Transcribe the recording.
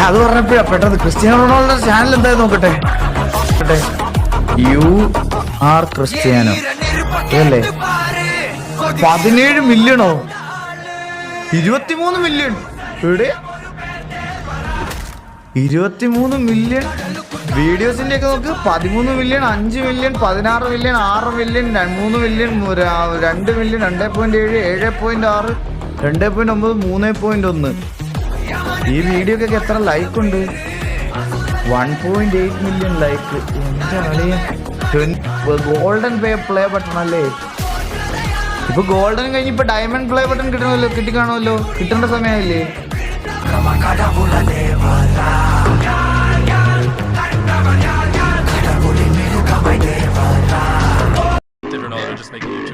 അത് പറഞ്ഞപ്പോഴാ പെട്ടെന്ന് Cristiano Ronaldo channel എന്തായാലും നോക്കട്ടെ. യു ആർ ക്രിസ്ത്യാനോ അല്ലേ? 17 മില്യണോ? 23 മില്യൺ. എവിടെ 23 മില്യൺ വീഡിയോസിന്റെ ഒക്കെ നോക്ക്. 13 million, 5 million, 16 million, 6 million, 3 million, 2 million, 2.7, 7.6, 2.9, 3.1. ഈ വീഡിയോക്കൊക്കെ എത്ര ലൈക്ക് ഉണ്ട്? 1.8 മില്യൺ ലൈക്ക്. എന്താ കളിയാ? ഗോൾഡൻ പ്ലേ ബട്ടൺ അല്ലേ? ഇപ്പൊ ഗോൾഡൻ കഴിഞ്ഞ് ഇപ്പൊ ഡയമണ്ട് പ്ലേ ബട്ടൺ കിട്ടണമല്ലോ, കിട്ടിക്കാണുമല്ലോ. കിട്ടേണ്ട സമയമില്ലേ? Ronaldo just making YouTube